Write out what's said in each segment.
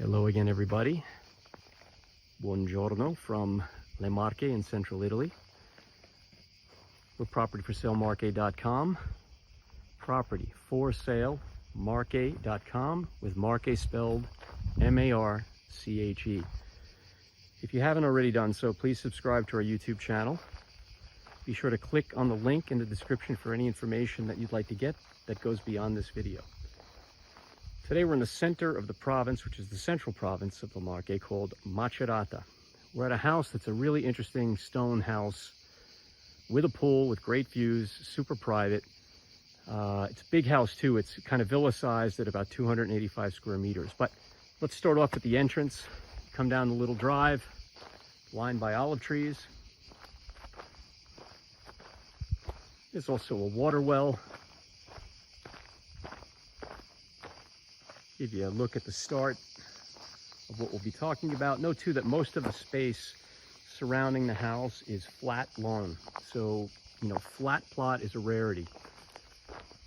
Hello again, everybody. Buongiorno from Le Marche in central Italy. We're propertyforsalemarche.com. Property for sale, marche.com, with Marche spelled M-A-R-C-H-E. If you haven't already done so, please subscribe to our YouTube channel. Be sure to click on the link in the description for any information that you'd like to get that goes beyond this video. Today we're in the center of the province, which is the central province of La Marche, called Macerata. We're at a house that's a really interesting stone house with a pool, with great views, super private. It's a big house too. It's kind of villa-sized at about 285 square meters. But let's start off at the entrance. Come down the little drive, lined by olive trees. There's also a water well. Give you a look at the start of what we'll be talking about. Note too that most of the space surrounding the house is flat lawn. So, flat plot is a rarity.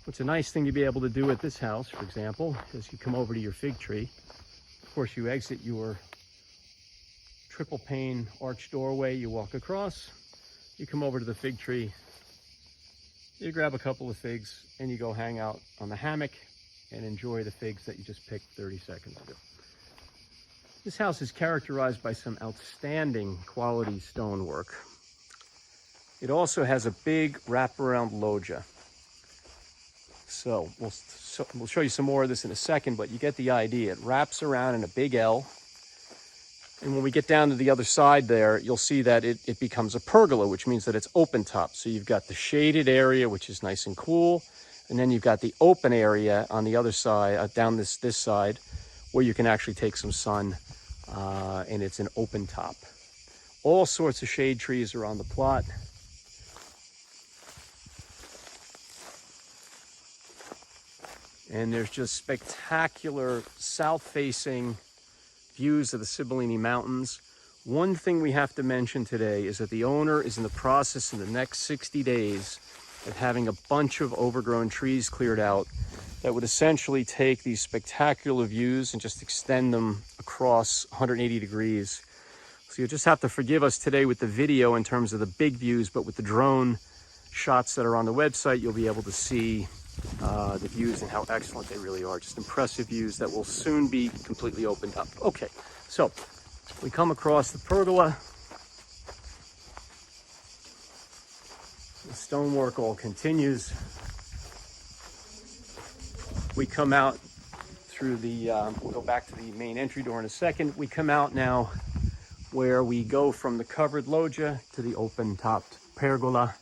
What's a nice thing to be able to do at this house, for example, is you come over to your fig tree. Of course, you exit your triple pane arched doorway, you walk across, you come over to the fig tree, you grab a couple of figs, and you go hang out on the hammock and enjoy the figs that you just picked 30 seconds ago. This house is characterized by some outstanding quality stonework. It also has a big wraparound loggia. So we'll show you some more of this in a second, but you get the idea. It wraps around in a big L. And when we get down to the other side there, you'll see that it becomes a pergola, which means that it's open top. So you've got the shaded area, which is nice and cool. And then you've got the open area on the other side, down this side, where you can actually take some sun, and it's an open top. All sorts of shade trees are on the plot. And there's just spectacular south-facing views of the Sibillini Mountains. One thing we have to mention today is that the owner is in the process in the next 60 days of having a bunch of overgrown trees cleared out that would essentially take these spectacular views and just extend them across 180 degrees. So you'll just have to forgive us today with the video in terms of the big views, but with the drone shots that are on the website, you'll be able to see the views and how excellent they really are. Just impressive views that will soon be completely opened up. Okay, so we come across the pergola. The stonework all continues. We come out through the, we'll go back to the main entry door in a second. We come out now where we go from the covered loggia to the open topped pergola.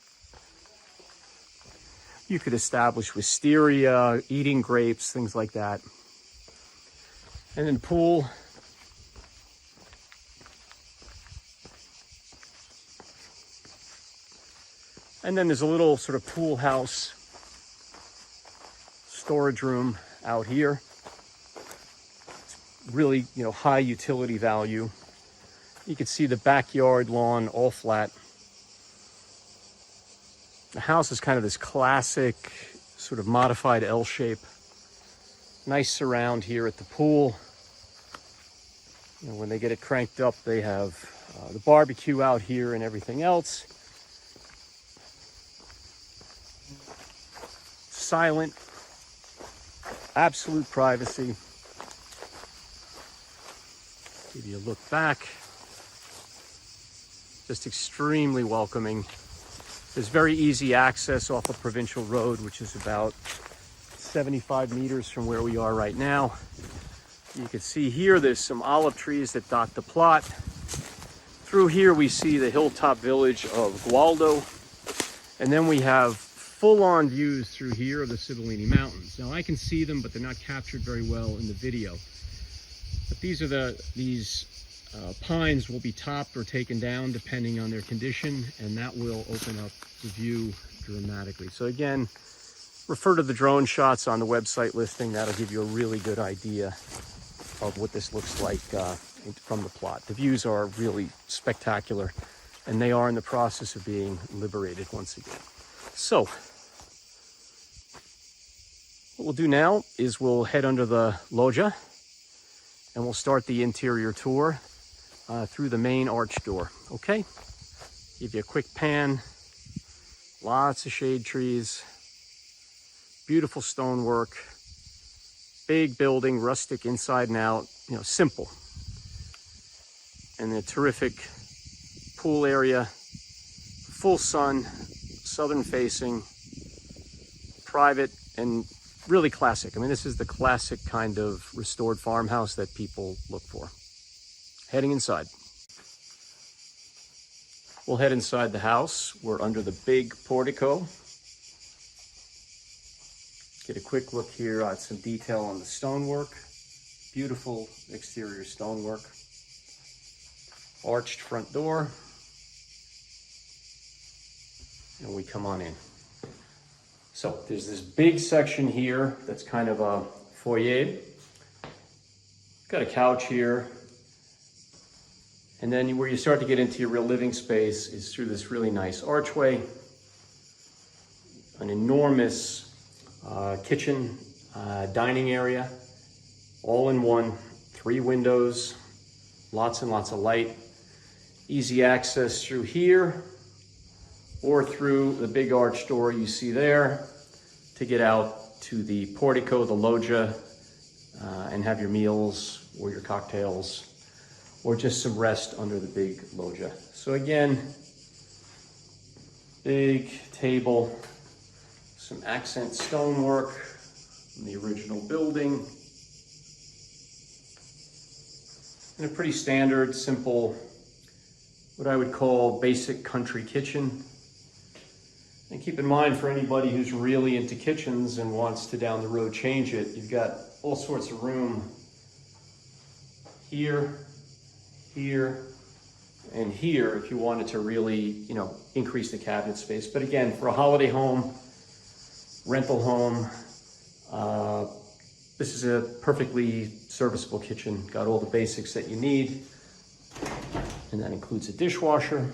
You could establish wisteria, eating grapes, things like that. And then pool. And then there's a little sort of pool house storage room out here. It's really, high utility value. You can see the backyard lawn all flat. The house is kind of this classic sort of modified L shape. Nice surround here at the pool. When they get it cranked up, they have the barbecue out here and everything else. Silent, absolute privacy. Give you a look back. Just extremely welcoming. There's very easy access off a provincial road, which is about 75 meters from where we are right now. You can see here there's some olive trees that dot the plot. Through here we see the hilltop village of Gualdo, and then we have full-on views through here of the Sibillini Mountains. Now I can see them, but they're not captured very well in the video. But these pines will be topped or taken down depending on their condition, and that will open up the view dramatically. So again, refer to the drone shots on the website listing. That'll give you a really good idea of what this looks like from the plot. The views are really spectacular, and they are in the process of being liberated once again. So what we'll do now is we'll head under the loggia and we'll start the interior tour through the main arch door, okay? Give you a quick pan. Lots of shade trees, beautiful stonework, big building, rustic inside and out, you know, simple. And a terrific pool area, full sun, southern facing, private, and really classic. I mean, this is the classic kind of restored farmhouse that people look for. Heading inside. We'll head inside the house. We're under the big portico. Get a quick look here at some detail on the stonework. Beautiful exterior stonework. Arched front door. And we come on in. So there's this big section here that's kind of a foyer. Got a couch here. And then where you start to get into your real living space is through this really nice archway. An enormous kitchen, dining area, all in one, 3 windows, lots and lots of light. Easy access through here or through the big arch door you see there to get out to the portico, the loggia, and have your meals or your cocktails, or just some rest under the big loggia. So again, big table, some accent stonework from the original building, and a pretty standard, simple, what I would call basic country kitchen. And keep in mind, for anybody who's really into kitchens and wants to down the road change it, you've got all sorts of room here, here, and here if you wanted to really, you know, increase the cabinet space. But again, for a holiday home, rental home, this is a perfectly serviceable kitchen. Got all the basics that you need. And that includes a dishwasher.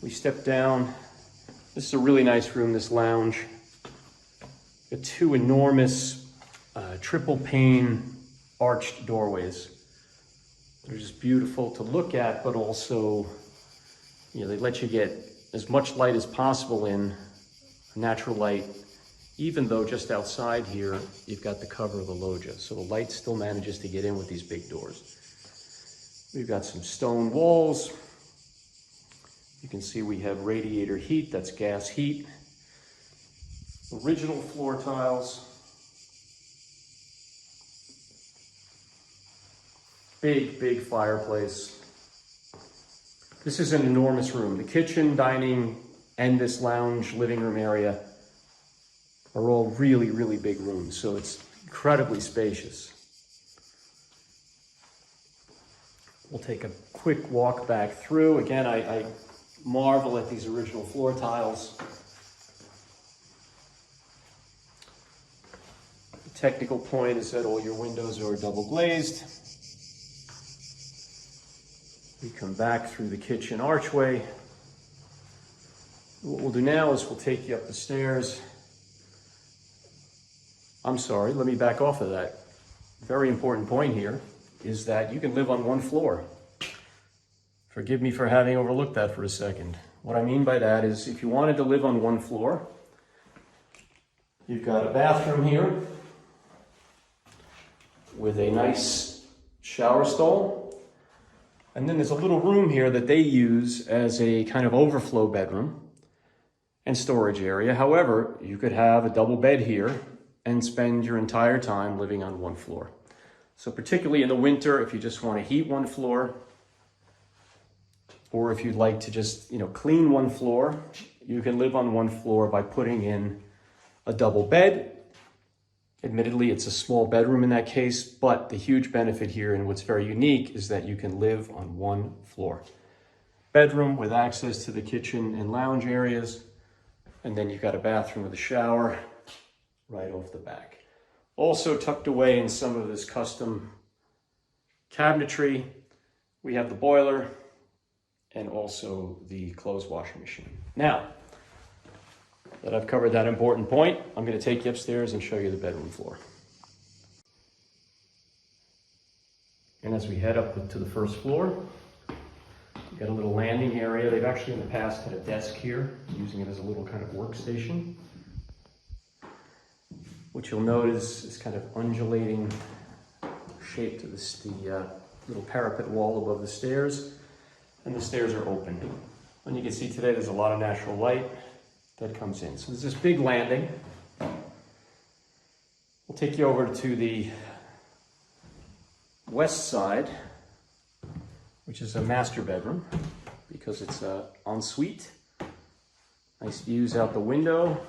We step down. This is a really nice room, this lounge. Got 2 enormous triple pane arched doorways. They're just beautiful to look at, but also, you know, they let you get as much light as possible in, natural light, even though just outside here, you've got the cover of the loggia. So the light still manages to get in with these big doors. We've got some stone walls. You can see we have radiator heat, that's gas heat. Original floor tiles. Big, big fireplace. This is an enormous room. The kitchen, dining, and this lounge living room area are all really, really big rooms. So it's incredibly spacious. We'll take a quick walk back through. Again, I marvel at these original floor tiles. The technical point is that all your windows are double glazed. We come back through the kitchen archway. What we'll do now is we'll take you up the stairs. I'm sorry, let me back off of that. Very important point here is that you can live on 1 floor. Forgive me for having overlooked that for a second. What I mean by that is if you wanted to live on 1 floor, you've got a bathroom here with a nice shower stall. And then there's a little room here that they use as a kind of overflow bedroom and storage area. However, you could have a double bed here and spend your entire time living on 1 floor. So particularly in the winter, if you just want to heat 1 floor, or if you'd like to just, you know, clean 1 floor, you can live on 1 floor by putting in a double bed. Admittedly, it's a small bedroom in that case, but the huge benefit here and what's very unique is that you can live on 1 floor. Bedroom with access to the kitchen and lounge areas, and then you've got a bathroom with a shower right off the back. Also tucked away in some of this custom cabinetry, we have the boiler and also the clothes washing machine. Now, that I've covered that important point, I'm going to take you upstairs and show you the bedroom floor. And as we head up to the first floor, we've got a little landing area. They've actually in the past had a desk here, using it as a little kind of workstation. What you'll notice is kind of undulating shape to the little parapet wall above the stairs, and the stairs are open. And you can see today there's a lot of natural light that comes in. So there's this big landing. We'll take you over to the west side, which is a master bedroom, because it's an ensuite. Nice views out the window.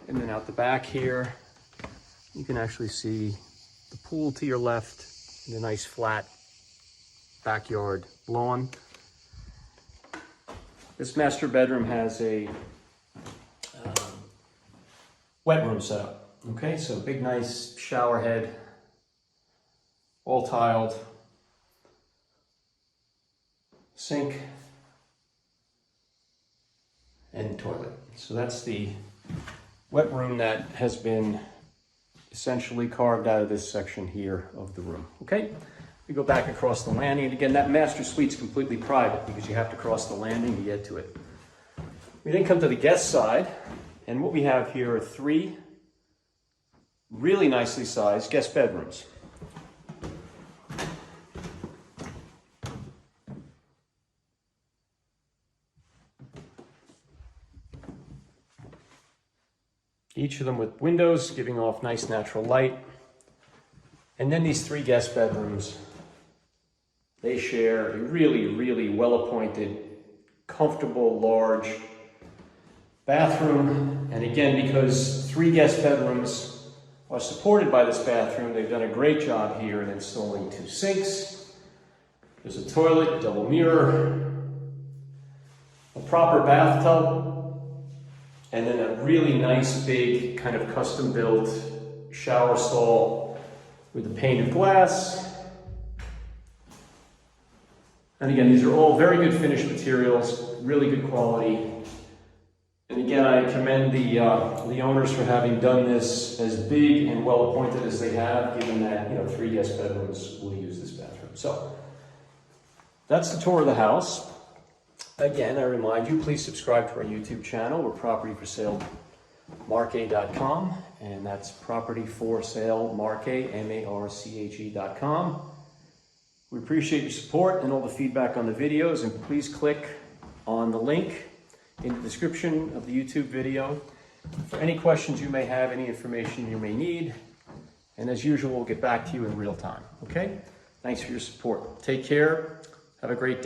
And then out the back here, you can actually see the pool to your left and a nice flat backyard lawn. This master bedroom has a wet room setup. Okay, so big nice shower head, all tiled, sink, and toilet. So that's the wet room that has been essentially carved out of this section here of the room. Okay, we go back across the landing, and again, that master suite's completely private because you have to cross the landing to get to it. We then come to the guest side, and what we have here are 3 really nicely sized guest bedrooms. Each of them with windows giving off nice natural light. And then these 3 guest bedrooms, they share a really, really well-appointed, comfortable, large bathroom. And again, because 3 guest bedrooms are supported by this bathroom, they've done a great job here in installing 2 sinks. There's a toilet, double mirror, a proper bathtub, and then a really nice big kind of custom built shower stall with a painted glass. And again, these are all very good finished materials, really good quality. And again, I commend the owners for having done this as big and well appointed as they have, given that 3 guest bedrooms will use this bathroom. So that's the tour of the house. Again, I remind you, please subscribe to our YouTube channel. We're property for sale marche.com, and that's property for sale marche, marche.com. We appreciate your support and all the feedback on the videos, and please click on the link in the description of the YouTube video for any questions you may have, any information you may need. And as usual, we'll get back to you in real time, okay? Thanks for your support. Take care. Have a great day.